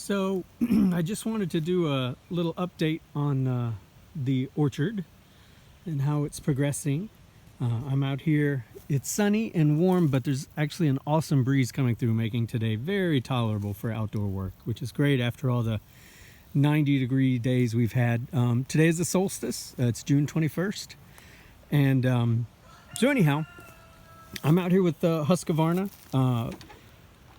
So I just wanted to do a little update on the orchard and how it's progressing. I'm out here. It's sunny and warm, but there's actually an awesome breeze coming through, making today very tolerable for outdoor work, which is great after all the 90-degree days we've had. Today is the solstice. It's June 21st. And so anyhow, I'm out here with the Husqvarna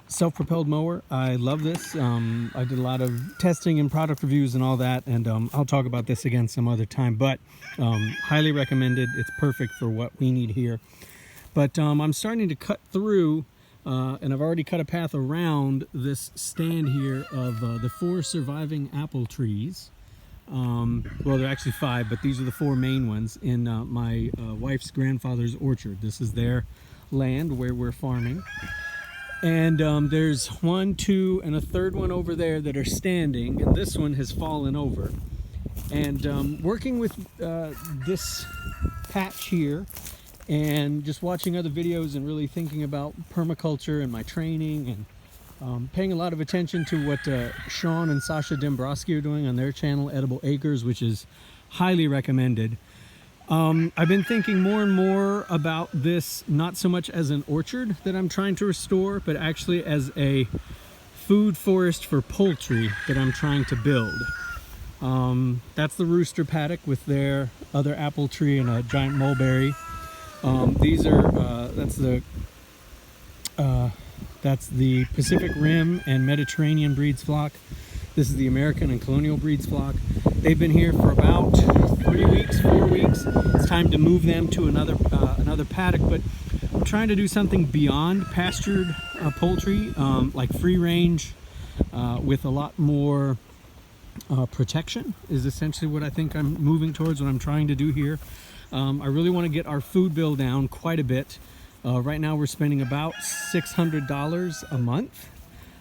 self-propelled mower. I love this. I did a lot of testing and product reviews and all that, and I'll talk about this again some other time, but highly recommended. It's perfect for what we need here. But I'm starting to cut through, and I've already cut a path around this stand here of the 4 surviving apple trees. Well, there are actually 5, but these are the 4 main ones in my wife's grandfather's orchard. This is their land where we're farming. And there's 1, 2, and a third one over there that are standing, and this one has fallen over. And working with this patch here and just watching other videos and really thinking about permaculture and my training and paying a lot of attention to what Sean and Sasha Dembrowski are doing on their channel, Edible Acres, which is highly recommended. I've been thinking more and more about this, not so much as an orchard that I'm trying to restore, but actually as a food forest for poultry that I'm trying to build. That's the rooster paddock with their other apple tree and a giant mulberry. These are, that's the Pacific Rim and Mediterranean breeds flock. This is the American and Colonial breeds flock. They've been here for about 3 weeks, 4 weeks. It's time to move them to another paddock, but I'm trying to do something beyond pastured poultry, like free range with a lot more protection is essentially what I think I'm moving towards, what I'm trying to do here. I really want to get our food bill down quite a bit. Right now we're spending about $600 a month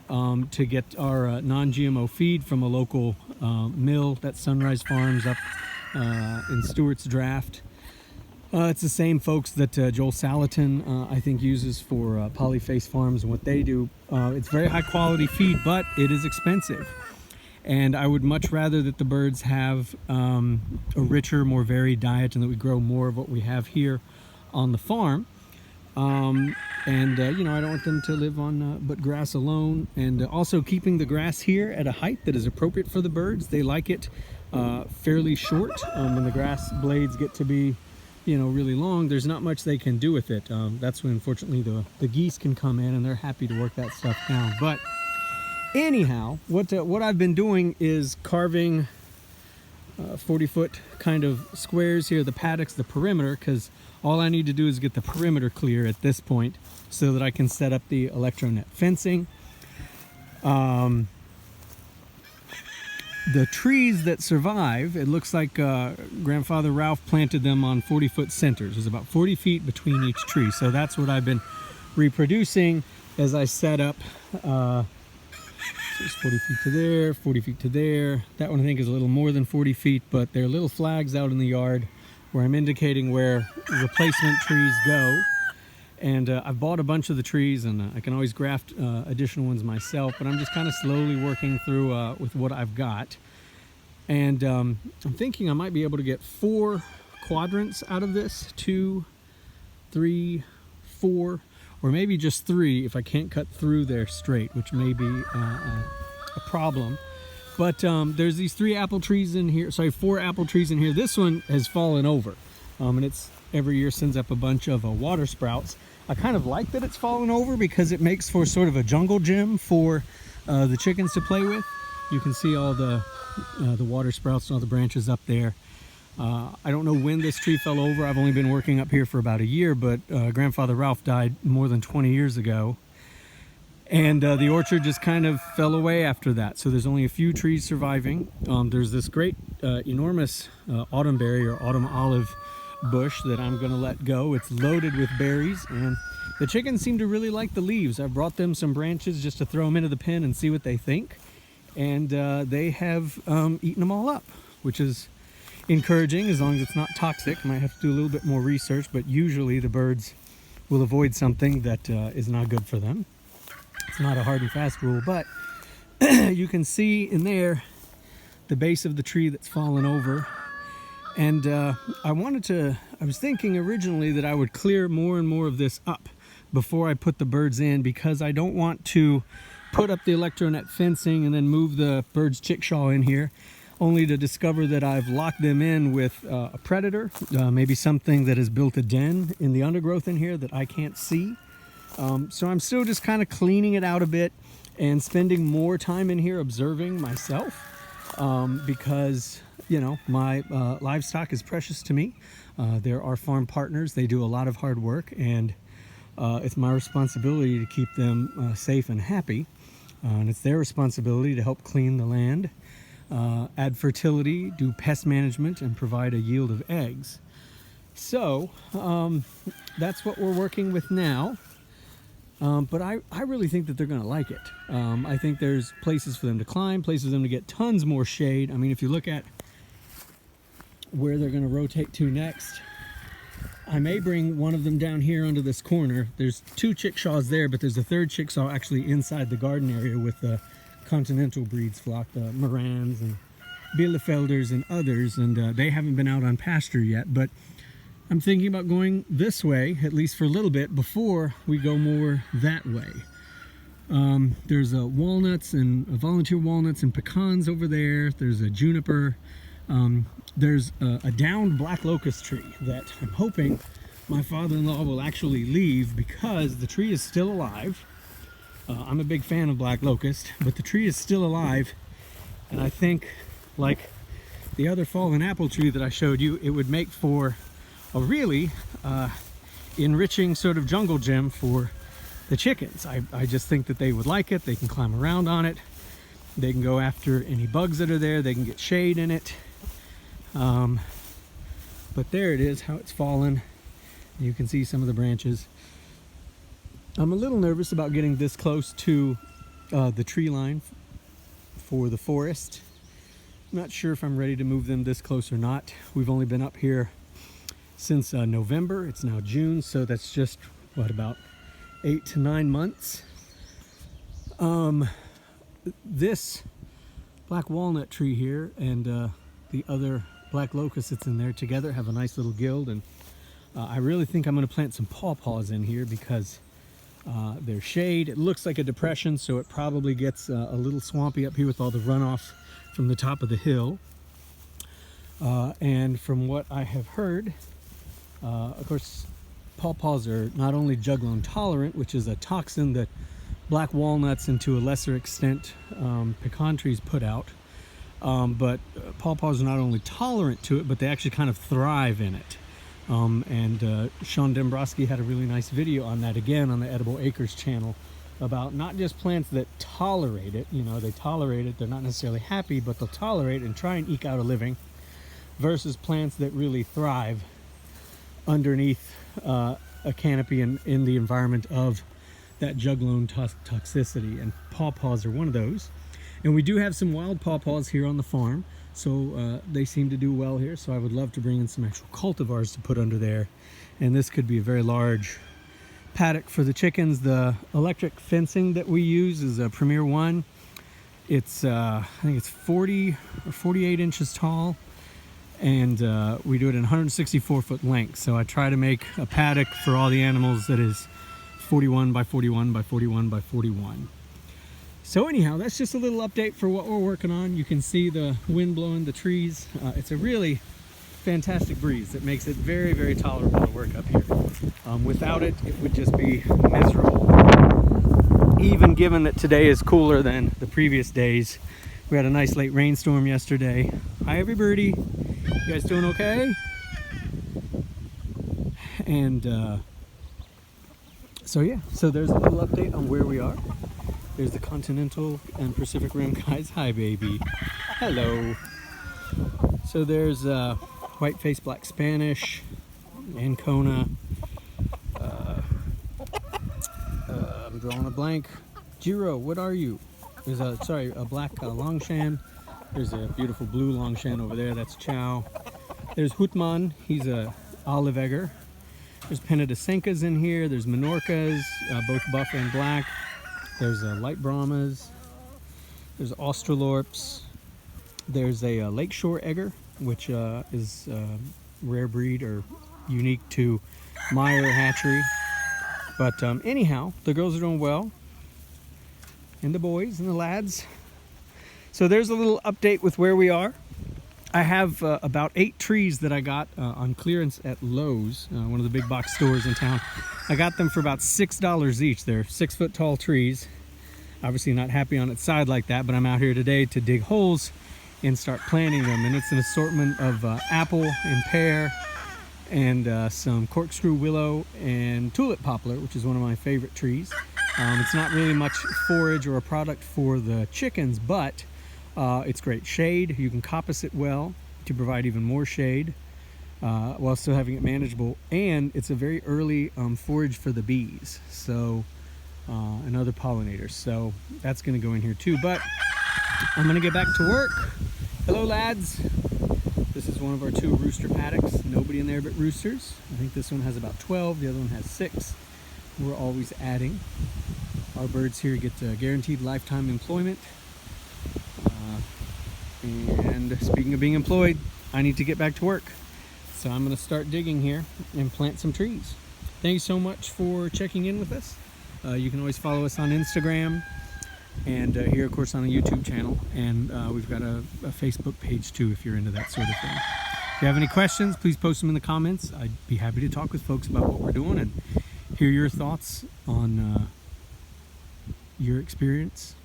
to get our non-GMO feed from a local mill, that's Sunrise Farms up in Stewart's Draft. It's the same folks that Joel Salatin I think uses for Polyface Farms and what they do. It's very high quality feed, but it is expensive. And I would much rather that the birds have a richer, more varied diet and that we grow more of what we have here on the farm. You know, I don't want them to live on but grass alone, and also keeping the grass here at a height that is appropriate for the birds. They like it fairly short. When the grass blades get to be, you know, really long, there's not much they can do with it. That's when, unfortunately, the geese can come in, and they're happy to work that stuff down. But anyhow, what I've been doing is carving 40-foot kind of squares here, the paddocks, the perimeter, because all I need to do is get the perimeter clear at this point so that I can set up the electronet fencing. The trees that survive, it looks like Grandfather Ralph planted them on 40-foot centers. There's about 40 feet between each tree. So that's what I've been reproducing as I set up. So it's 40 feet to there, 40 feet to there. That one I think is a little more than 40 feet, but there are little flags out in the yard where I'm indicating where replacement trees go. And I've bought a bunch of the trees, and I can always graft additional ones myself, but I'm just kind of slowly working through with what I've got. And I'm thinking I might be able to get 4 quadrants out of this, 2, 3, 4, or maybe just 3 if I can't cut through there straight, which may be a problem. But there's these 4 apple trees in here. This one has fallen over, and it's every year sends up a bunch of water sprouts. I kind of like that it's fallen over because it makes for sort of a jungle gym for the chickens to play with. You can see all the water sprouts and all the branches up there. I don't know when this tree fell over. I've only been working up here for about a year, but Grandfather Ralph died more than 20 years ago. And the orchard just kind of fell away after that. So there's only a few trees surviving. There's this great, enormous autumnberry or autumn olive bush that I'm going to let go. It's loaded with berries, and the chickens seem to really like the leaves. I've brought them some branches just to throw them into the pen and see what they think. And they have eaten them all up, which is encouraging as long as it's not toxic. I might have to do a little bit more research, but usually the birds will avoid something that is not good for them. It's not a hard and fast rule, but you can see in there the base of the tree that's fallen over. And I was thinking originally that I would clear more and more of this up before I put the birds in, because I don't want to put up the electronet fencing and then move the birds' chickshaw in here, only to discover that I've locked them in with a predator, maybe something that has built a den in the undergrowth in here that I can't see. So I'm still just kind of cleaning it out a bit and spending more time in here observing myself, because, you know, my livestock is precious to me. They're our farm partners. They do a lot of hard work, and it's my responsibility to keep them safe and happy. And it's their responsibility to help clean the land, add fertility, do pest management, and provide a yield of eggs. So that's what we're working with now. But I really think that they're going to like it. I think there's places for them to climb, places for them to get tons more shade. I mean, if you look at where they're going to rotate to next, I may bring one of them down here onto this corner. There's 2 chickshaws there, but there's a 3rd chicksaw actually inside the garden area with the continental breeds flock, the Morans and Bielefelders and others, and they haven't been out on pasture yet. But I'm thinking about going this way, at least for a little bit, before we go more that way. There's walnuts and volunteer walnuts and pecans over there. There's a juniper. There's a downed black locust tree that I'm hoping my father-in-law will actually leave, because the tree is still alive. I'm a big fan of black locust, but the tree is still alive, and I think, like the other fallen apple tree that I showed you, it would make for a really enriching sort of jungle gym for the chickens. I just think that they would like it. They can climb around on it. They can go after any bugs that are there. They can get shade in it. But there it is, how it's fallen. You can see some of the branches. I'm a little nervous about getting this close to the tree line for the forest. I'm not sure if I'm ready to move them this close or not. We've only been up here since November. It's now June, so that's just, what, about 8 to 9 months. This black walnut tree here and the other black locust that's in there together have a nice little guild, and I really think I'm going to plant some pawpaws in here because there's shade. It looks like a depression, so it probably gets a little swampy up here with all the runoff from the top of the hill. And from what I have heard, of course, pawpaws are not only juglone tolerant, which is a toxin that black walnuts and to a lesser extent pecan trees put out, but pawpaws are not only tolerant to it, but they actually kind of thrive in it. And Sean Dembrowski had a really nice video on that, again, on the Edible Acres channel, about not just plants that tolerate it, you know, they tolerate it, they're not necessarily happy, but they'll tolerate it and try and eke out a living, versus plants that really thrive underneath a canopy in the environment of that juglone toxicity, and pawpaws are one of those. And we do have some wild pawpaws here on the farm, so they seem to do well here, so I would love to bring in some actual cultivars to put under there, and this could be a very large paddock for the chickens. The electric fencing that we use is a Premier 1. It's I think it's 40 or 48 inches tall, and we do it in 164-foot length. So I try to make a paddock for all the animals that is 41 by 41 by 41 by 41. So anyhow, that's just a little update for what we're working on. You can see the wind blowing the trees. It's a really fantastic breeze that makes it very, very tolerable to work up here. Without it, it would just be miserable. Even given that today is cooler than the previous days. We had a nice late rainstorm yesterday. Hi everybody, you guys doing okay? And so yeah, so there's a little update on where we are. There's the continental and Pacific Rim guys. Hi baby, hello. So there's white-faced black Spanish, Ancona, I'm drawing a blank. Giro, what are you? There's a black Longshan. There's a beautiful blue Longshan over there. That's Chow. There's Hutman. He's a olive egger. There's Penedisenkas in here. There's Menorcas, both buff and black. There's light Brahmas. There's Australorps. There's a lakeshore egger, which is a rare breed or unique to Meyer hatchery. But anyhow, the girls are doing well, and the boys and the lads. So there's a little update with where we are. I have about 8 trees that I got on clearance at Lowe's, one of the big box stores in town. I got them for about $6 each. They're 6-foot tall trees. Obviously not happy on its side like that, but I'm out here today to dig holes and start planting them. And it's an assortment of apple and pear and some corkscrew willow and tulip poplar, which is one of my favorite trees. It's not really much forage or a product for the chickens, but it's great shade. You can coppice it well to provide even more shade while still having it manageable. And it's a very early forage for the bees, so and other pollinators. So that's going to go in here too. But I'm going to get back to work. Hello, lads. This is one of our 2 rooster paddocks. Nobody in there but roosters. I think this one has about 12. The other one has 6. We're always adding. Our birds here get guaranteed lifetime employment. And speaking of being employed, I need to get back to work. So I'm going to start digging here and plant some trees. Thank you so much for checking in with us. You can always follow us on Instagram and here, of course, on the YouTube channel. And we've got a Facebook page too, if you're into that sort of thing. If you have any questions, please post them in the comments. I'd be happy to talk with folks about what we're doing and hear your thoughts on your experience.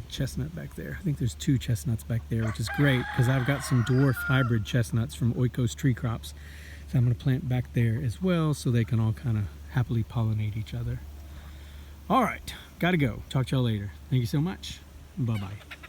Chestnut back there. I think there's 2 chestnuts back there, which is great because I've got some dwarf hybrid chestnuts from Oikos Tree Crops. So I'm going to plant back there as well so they can all kind of happily pollinate each other. All right, gotta go. Talk to y'all later. Thank you so much. Bye-bye.